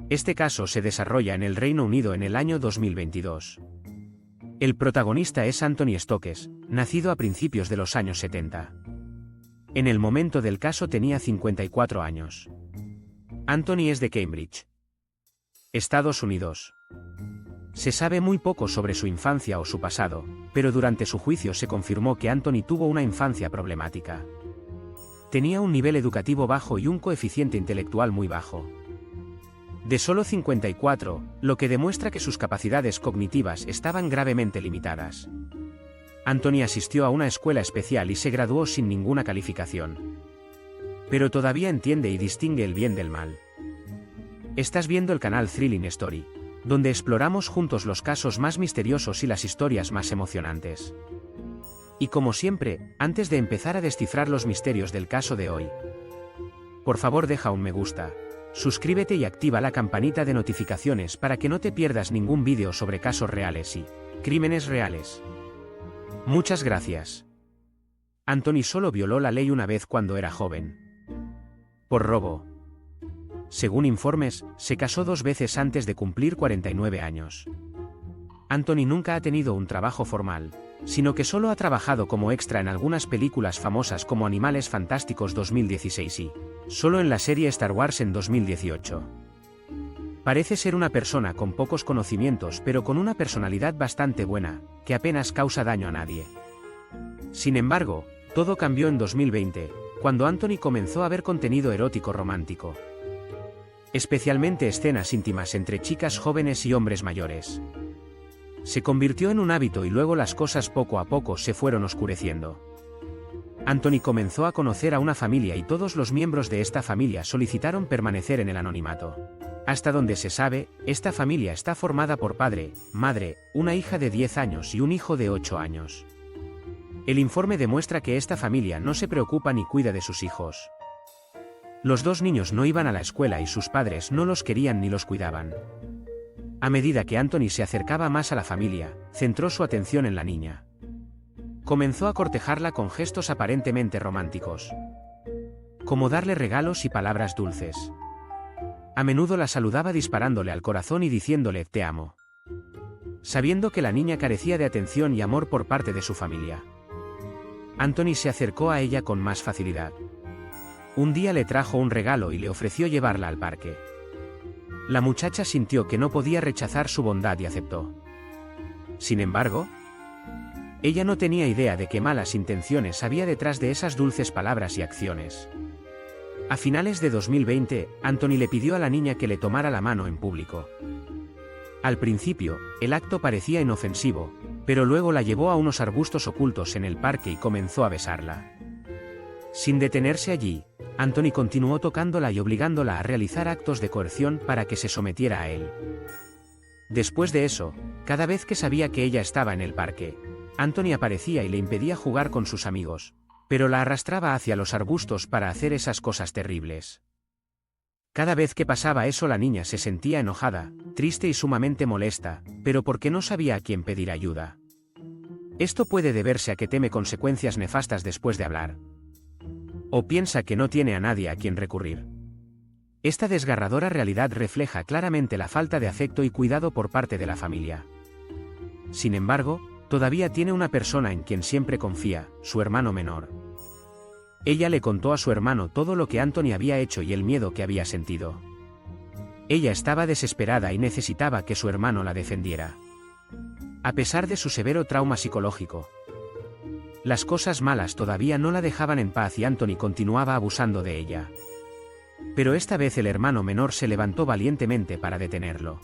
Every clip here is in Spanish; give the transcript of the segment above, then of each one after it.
Este caso se desarrolla en el Reino Unido en el año 2022. El protagonista es Anthony Stokes, nacido a principios de los años 70. En el momento del caso tenía 54 años. Anthony es de Cambridge, Estados Unidos. Se sabe muy poco sobre su infancia o su pasado, pero durante su juicio se confirmó que Anthony tuvo una infancia problemática. Tenía un nivel educativo bajo y un coeficiente intelectual muy bajo. De solo 54, lo que demuestra que sus capacidades cognitivas estaban gravemente limitadas. Anthony asistió a una escuela especial y se graduó sin ninguna calificación. Pero todavía entiende y distingue el bien del mal. Estás viendo el canal Thrilling Story, donde exploramos juntos los casos más misteriosos y las historias más emocionantes. Y como siempre, antes de empezar a descifrar los misterios del caso de hoy, por favor deja un me gusta, suscríbete y activa la campanita de notificaciones para que no te pierdas ningún vídeo sobre casos reales y crímenes reales. Muchas gracias. Anthony solo violó la ley una vez cuando era joven. Por robo. Según informes, se casó 2 veces antes de cumplir 49 años. Anthony nunca ha tenido un trabajo formal, sino que solo ha trabajado como extra en algunas películas famosas como Animales Fantásticos 2016 y solo en la serie Star Wars en 2018. Parece ser una persona con pocos conocimientos pero con una personalidad bastante buena, que apenas causa daño a nadie. Sin embargo, todo cambió en 2020, cuando Anthony comenzó a ver contenido erótico romántico. Especialmente escenas íntimas entre chicas jóvenes y hombres mayores. Se convirtió en un hábito y luego las cosas poco a poco se fueron oscureciendo. Anthony comenzó a conocer a una familia y todos los miembros de esta familia solicitaron permanecer en el anonimato. Hasta donde se sabe, esta familia está formada por padre, madre, una hija de 10 años y un hijo de 8 años. El informe demuestra que esta familia no se preocupa ni cuida de sus hijos. Los 2 niños no iban a la escuela y sus padres no los querían ni los cuidaban. A medida que Anthony se acercaba más a la familia, centró su atención en la niña. Comenzó a cortejarla con gestos aparentemente románticos, como darle regalos y palabras dulces. A menudo la saludaba disparándole al corazón y diciéndole «te amo», sabiendo que la niña carecía de atención y amor por parte de su familia. Anthony se acercó a ella con más facilidad. Un día le trajo un regalo y le ofreció llevarla al parque. La muchacha sintió que no podía rechazar su bondad y aceptó. Sin embargo, ella no tenía idea de qué malas intenciones había detrás de esas dulces palabras y acciones. A finales de 2020, Anthony le pidió a la niña que le tomara la mano en público. Al principio, el acto parecía inofensivo, pero luego la llevó a unos arbustos ocultos en el parque y comenzó a besarla. Sin detenerse allí, Anthony continuó tocándola y obligándola a realizar actos de coerción para que se sometiera a él. Después de eso, cada vez que sabía que ella estaba en el parque, Anthony aparecía y le impedía jugar con sus amigos, pero la arrastraba hacia los arbustos para hacer esas cosas terribles. Cada vez que pasaba eso la niña se sentía enojada, triste y sumamente molesta, pero porque no sabía a quién pedir ayuda. Esto puede deberse a que teme consecuencias nefastas después de hablar. O piensa que no tiene a nadie a quien recurrir. Esta desgarradora realidad refleja claramente la falta de afecto y cuidado por parte de la familia. Sin embargo, todavía tiene una persona en quien siempre confía, su hermano menor. Ella le contó a su hermano todo lo que Anthony había hecho y el miedo que había sentido. Ella estaba desesperada y necesitaba que su hermano la defendiera. A pesar de su severo trauma psicológico, las cosas malas todavía no la dejaban en paz y Anthony continuaba abusando de ella. Pero esta vez el hermano menor se levantó valientemente para detenerlo.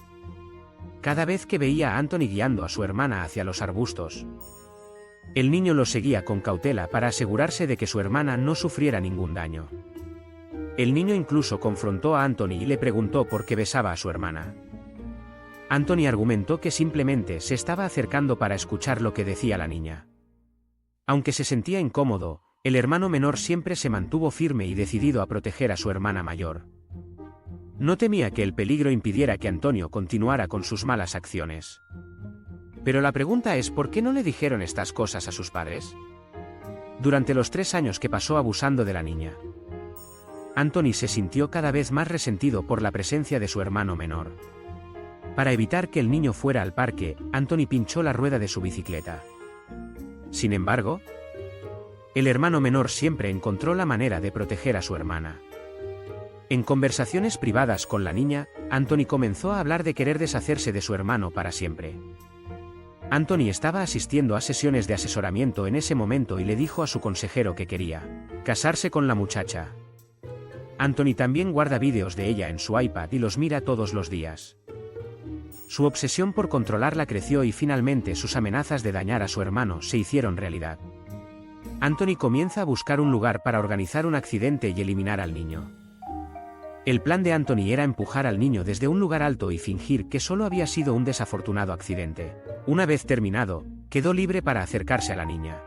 Cada vez que veía a Anthony guiando a su hermana hacia los arbustos, el niño lo seguía con cautela para asegurarse de que su hermana no sufriera ningún daño. El niño incluso confrontó a Anthony y le preguntó por qué besaba a su hermana. Anthony argumentó que simplemente se estaba acercando para escuchar lo que decía la niña. Aunque se sentía incómodo, el hermano menor siempre se mantuvo firme y decidido a proteger a su hermana mayor. No temía que el peligro impidiera que Antonio continuara con sus malas acciones. Pero la pregunta es ¿por qué no le dijeron estas cosas a sus padres? Durante los 3 años que pasó abusando de la niña, Anthony se sintió cada vez más resentido por la presencia de su hermano menor. Para evitar que el niño fuera al parque, Anthony pinchó la rueda de su bicicleta. Sin embargo, el hermano menor siempre encontró la manera de proteger a su hermana. En conversaciones privadas con la niña, Anthony comenzó a hablar de querer deshacerse de su hermano para siempre. Anthony estaba asistiendo a sesiones de asesoramiento en ese momento y le dijo a su consejero que quería casarse con la muchacha. Anthony también guarda vídeos de ella en su iPad y los mira todos los días. Su obsesión por controlarla creció y finalmente sus amenazas de dañar a su hermano se hicieron realidad. Anthony comienza a buscar un lugar para organizar un accidente y eliminar al niño. El plan de Anthony era empujar al niño desde un lugar alto y fingir que solo había sido un desafortunado accidente. Una vez terminado, quedó libre para acercarse a la niña.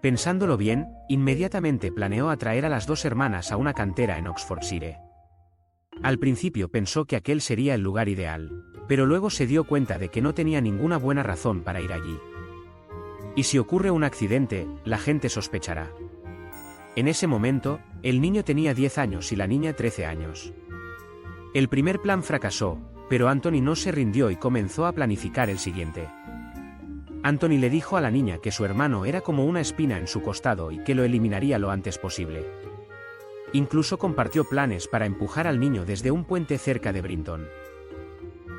Pensándolo bien, inmediatamente planeó atraer a las dos hermanas a una cantera en Oxfordshire. Al principio pensó que aquel sería el lugar ideal, pero luego se dio cuenta de que no tenía ninguna buena razón para ir allí. Y si ocurre un accidente, la gente sospechará. En ese momento, el niño tenía 10 años y la niña 13 años. El primer plan fracasó, pero Anthony no se rindió y comenzó a planificar el siguiente. Anthony le dijo a la niña que su hermano era como una espina en su costado y que lo eliminaría lo antes posible. Incluso compartió planes para empujar al niño desde un puente cerca de Brinton.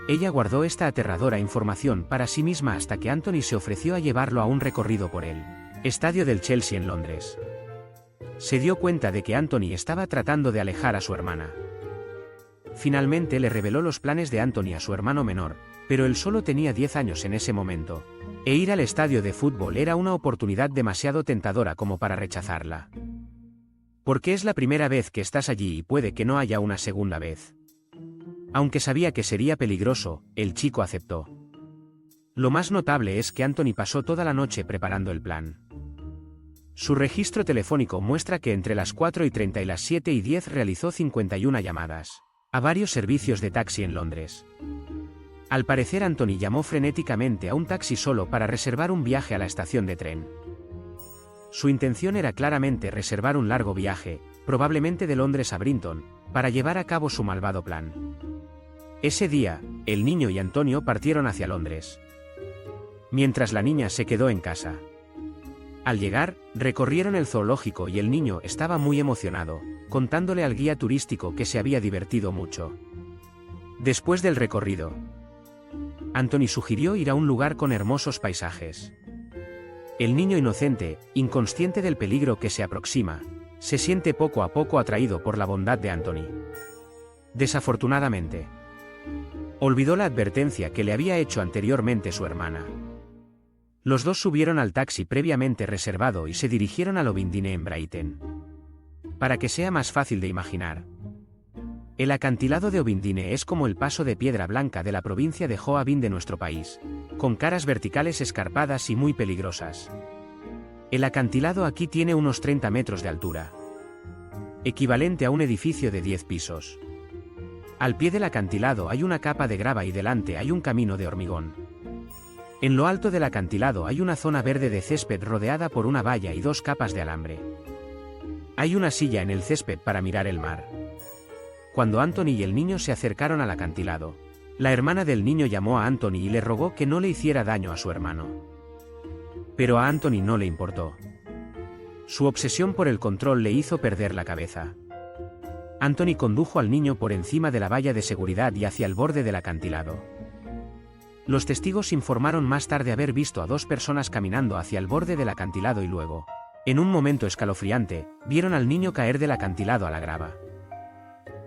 Ella guardó esta aterradora información para sí misma hasta que Anthony se ofreció a llevarlo a un recorrido por el estadio del Chelsea en Londres. Se dio cuenta de que Anthony estaba tratando de alejar a su hermana. Finalmente le reveló los planes de Anthony a su hermano menor, pero él solo tenía 10 años en ese momento, e ir al estadio de fútbol era una oportunidad demasiado tentadora como para rechazarla. Porque es la primera vez que estás allí y puede que no haya una segunda vez. Aunque sabía que sería peligroso, el chico aceptó. Lo más notable es que Anthony pasó toda la noche preparando el plan. Su registro telefónico muestra que entre las 4:30 y las 7:10 realizó 51 llamadas a varios servicios de taxi en Londres. Al parecer Anthony llamó frenéticamente a un taxi solo para reservar un viaje a la estación de tren. Su intención era claramente reservar un largo viaje, probablemente de Londres a Brinton, para llevar a cabo su malvado plan. Ese día, el niño y Antonio partieron hacia Londres, mientras la niña se quedó en casa. Al llegar, recorrieron el zoológico y el niño estaba muy emocionado, contándole al guía turístico que se había divertido mucho. Después del recorrido, Anthony sugirió ir a un lugar con hermosos paisajes. El niño inocente, inconsciente del peligro que se aproxima, se siente poco a poco atraído por la bondad de Anthony. Desafortunadamente, olvidó la advertencia que le había hecho anteriormente su hermana. Los dos subieron al taxi previamente reservado y se dirigieron al Ovindine en Brighton. Para que sea más fácil de imaginar, el acantilado de Ovindine es como el paso de piedra blanca de la provincia de Hoa Binh de nuestro país, con caras verticales escarpadas y muy peligrosas. El acantilado aquí tiene unos 30 metros de altura, equivalente a un edificio de 10 pisos. Al pie del acantilado hay una capa de grava y delante hay un camino de hormigón. En lo alto del acantilado hay una zona verde de césped rodeada por una valla y 2 capas de alambre. Hay una silla en el césped para mirar el mar. Cuando Anthony y el niño se acercaron al acantilado, la hermana del niño llamó a Anthony y le rogó que no le hiciera daño a su hermano. Pero a Anthony no le importó. Su obsesión por el control le hizo perder la cabeza. Anthony condujo al niño por encima de la valla de seguridad y hacia el borde del acantilado. Los testigos informaron más tarde haber visto a 2 personas caminando hacia el borde del acantilado y luego, en un momento escalofriante, vieron al niño caer del acantilado a la grava.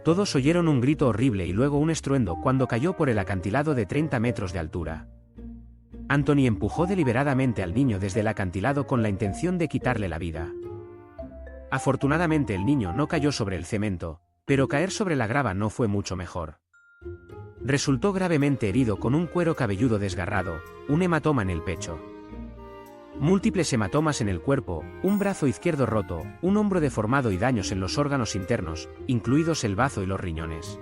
Todos oyeron un grito horrible y luego un estruendo cuando cayó por el acantilado de 30 metros de altura. Anthony empujó deliberadamente al niño desde el acantilado con la intención de quitarle la vida. Afortunadamente el niño no cayó sobre el cemento, pero caer sobre la grava no fue mucho mejor. Resultó gravemente herido con un cuero cabelludo desgarrado, un hematoma en el pecho, múltiples hematomas en el cuerpo, un brazo izquierdo roto, un hombro deformado y daños en los órganos internos, incluidos el bazo y los riñones.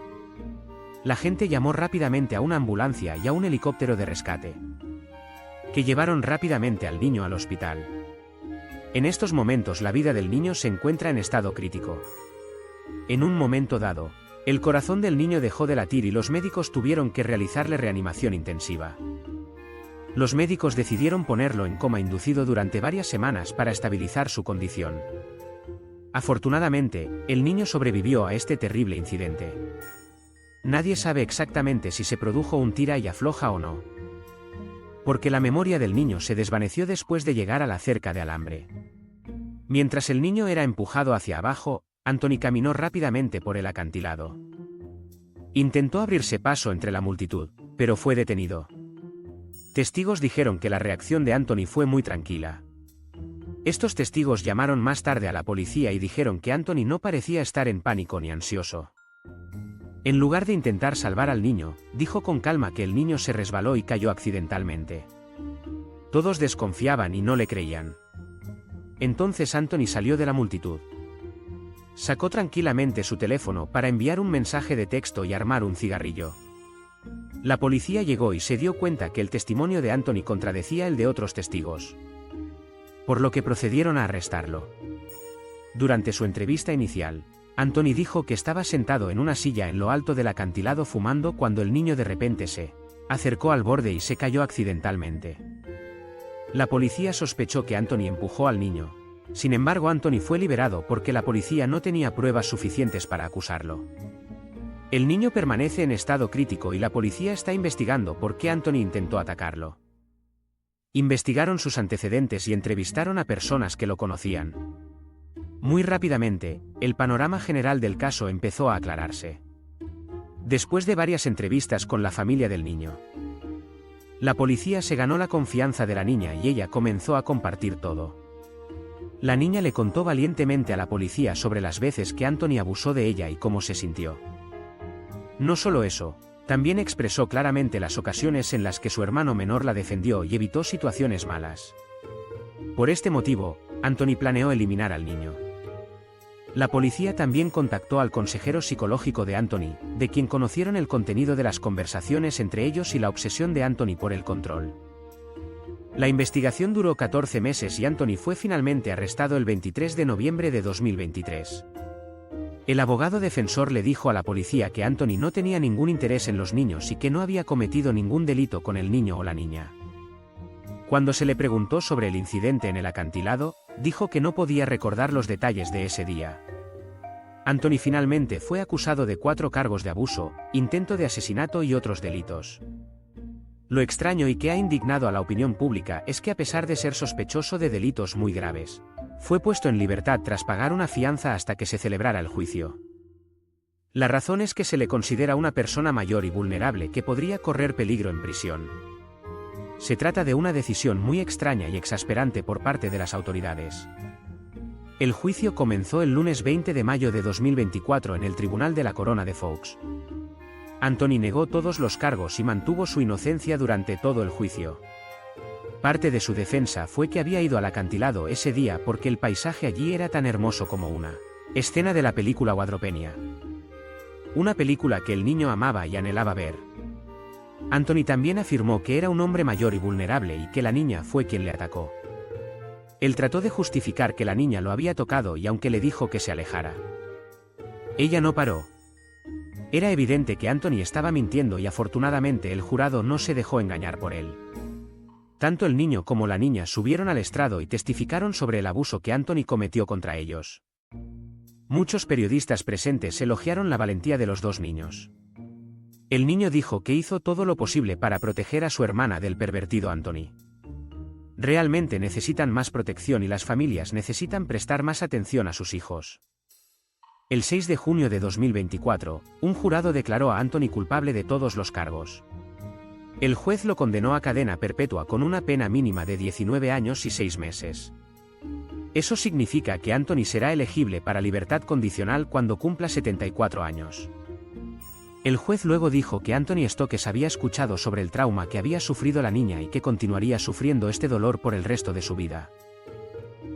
La gente llamó rápidamente a una ambulancia y a un helicóptero de rescate, que llevaron rápidamente al niño al hospital. En estos momentos la vida del niño se encuentra en estado crítico. En un momento dado, el corazón del niño dejó de latir y los médicos tuvieron que realizarle reanimación intensiva. Los médicos decidieron ponerlo en coma inducido durante varias semanas para estabilizar su condición. Afortunadamente, el niño sobrevivió a este terrible incidente. Nadie sabe exactamente si se produjo un tira y afloja o no, porque la memoria del niño se desvaneció después de llegar a la cerca de alambre. Mientras el niño era empujado hacia abajo, Anthony caminó rápidamente por el acantilado. Intentó abrirse paso entre la multitud, pero fue detenido. Testigos dijeron que la reacción de Anthony fue muy tranquila. Estos testigos llamaron más tarde a la policía y dijeron que Anthony no parecía estar en pánico ni ansioso. En lugar de intentar salvar al niño, dijo con calma que el niño se resbaló y cayó accidentalmente. Todos desconfiaban y no le creían. Entonces Anthony salió de la multitud. Sacó tranquilamente su teléfono para enviar un mensaje de texto y armar un cigarrillo. La policía llegó y se dio cuenta que el testimonio de Anthony contradecía el de otros testigos, por lo que procedieron a arrestarlo. Durante su entrevista inicial, Anthony dijo que estaba sentado en una silla en lo alto del acantilado fumando cuando el niño de repente se acercó al borde y se cayó accidentalmente. La policía sospechó que Anthony empujó al niño. Sin embargo, Anthony fue liberado porque la policía no tenía pruebas suficientes para acusarlo. El niño permanece en estado crítico y la policía está investigando por qué Anthony intentó atacarlo. Investigaron sus antecedentes y entrevistaron a personas que lo conocían. Muy rápidamente, el panorama general del caso empezó a aclararse. Después de varias entrevistas con la familia del niño, la policía se ganó la confianza de la niña y ella comenzó a compartir todo. La niña le contó valientemente a la policía sobre las veces que Anthony abusó de ella y cómo se sintió. No solo eso, también expresó claramente las ocasiones en las que su hermano menor la defendió y evitó situaciones malas. Por este motivo, Anthony planeó eliminar al niño. La policía también contactó al consejero psicológico de Anthony, de quien conocieron el contenido de las conversaciones entre ellos y la obsesión de Anthony por el control. La investigación duró 14 meses y Anthony fue finalmente arrestado el 23 de noviembre de 2023. El abogado defensor le dijo a la policía que Anthony no tenía ningún interés en los niños y que no había cometido ningún delito con el niño o la niña. Cuando se le preguntó sobre el incidente en el acantilado, dijo que no podía recordar los detalles de ese día. Anthony finalmente fue acusado de 4 cargos de abuso, intento de asesinato y otros delitos. Lo extraño y que ha indignado a la opinión pública es que a pesar de ser sospechoso de delitos muy graves, fue puesto en libertad tras pagar una fianza hasta que se celebrara el juicio. La razón es que se le considera una persona mayor y vulnerable que podría correr peligro en prisión. Se trata de una decisión muy extraña y exasperante por parte de las autoridades. El juicio comenzó el lunes 20 de mayo de 2024 en el Tribunal de la Corona de Fox. Anthony negó todos los cargos y mantuvo su inocencia durante todo el juicio. Parte de su defensa fue que había ido al acantilado ese día porque el paisaje allí era tan hermoso como una escena de la película Quadropenia. Una película que el niño amaba y anhelaba ver. Anthony también afirmó que era un hombre mayor y vulnerable y que la niña fue quien le atacó. Él trató de justificar que la niña lo había tocado y aunque le dijo que se alejara, ella no paró. Era evidente que Anthony estaba mintiendo y afortunadamente el jurado no se dejó engañar por él. Tanto el niño como la niña subieron al estrado y testificaron sobre el abuso que Anthony cometió contra ellos. Muchos periodistas presentes elogiaron la valentía de los 2 niños. El niño dijo que hizo todo lo posible para proteger a su hermana del pervertido Anthony. Realmente necesitan más protección y las familias necesitan prestar más atención a sus hijos. El 6 de junio de 2024, un jurado declaró a Anthony culpable de todos los cargos. El juez lo condenó a cadena perpetua con una pena mínima de 19 años y 6 meses. Eso significa que Anthony será elegible para libertad condicional cuando cumpla 74 años. El juez luego dijo que Anthony Stokes había escuchado sobre el trauma que había sufrido la niña y que continuaría sufriendo este dolor por el resto de su vida.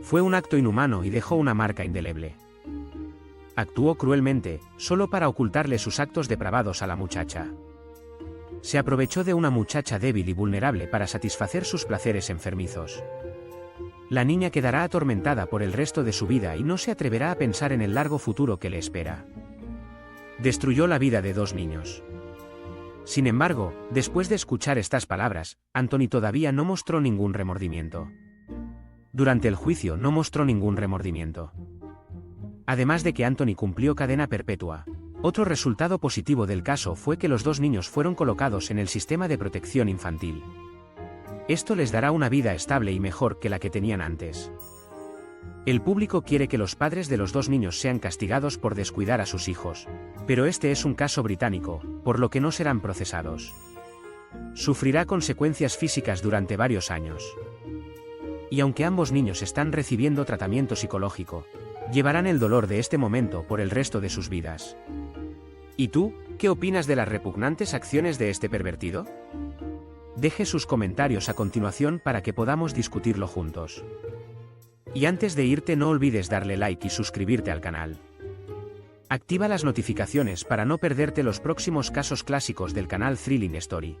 Fue un acto inhumano y dejó una marca indeleble. Actuó cruelmente, solo para ocultarle sus actos depravados a la muchacha. Se aprovechó de una muchacha débil y vulnerable para satisfacer sus placeres enfermizos. La niña quedará atormentada por el resto de su vida y no se atreverá a pensar en el largo futuro que le espera. Destruyó la vida de 2 niños. Sin embargo, después de escuchar estas palabras, Anthony todavía no mostró ningún remordimiento. Durante el juicio no mostró ningún remordimiento. Además de que Anthony cumplió cadena perpetua, otro resultado positivo del caso fue que los 2 niños fueron colocados en el sistema de protección infantil. Esto les dará una vida estable y mejor que la que tenían antes. El público quiere que los padres de los 2 niños sean castigados por descuidar a sus hijos, pero este es un caso británico, por lo que no serán procesados. Sufrirá consecuencias físicas durante varios años. Y aunque ambos niños están recibiendo tratamiento psicológico, llevarán el dolor de este momento por el resto de sus vidas. ¿Y tú, qué opinas de las repugnantes acciones de este pervertido? Deje sus comentarios a continuación para que podamos discutirlo juntos. Y antes de irte no olvides darle like y suscribirte al canal. Activa las notificaciones para no perderte los próximos casos clásicos del canal Thrilling Story.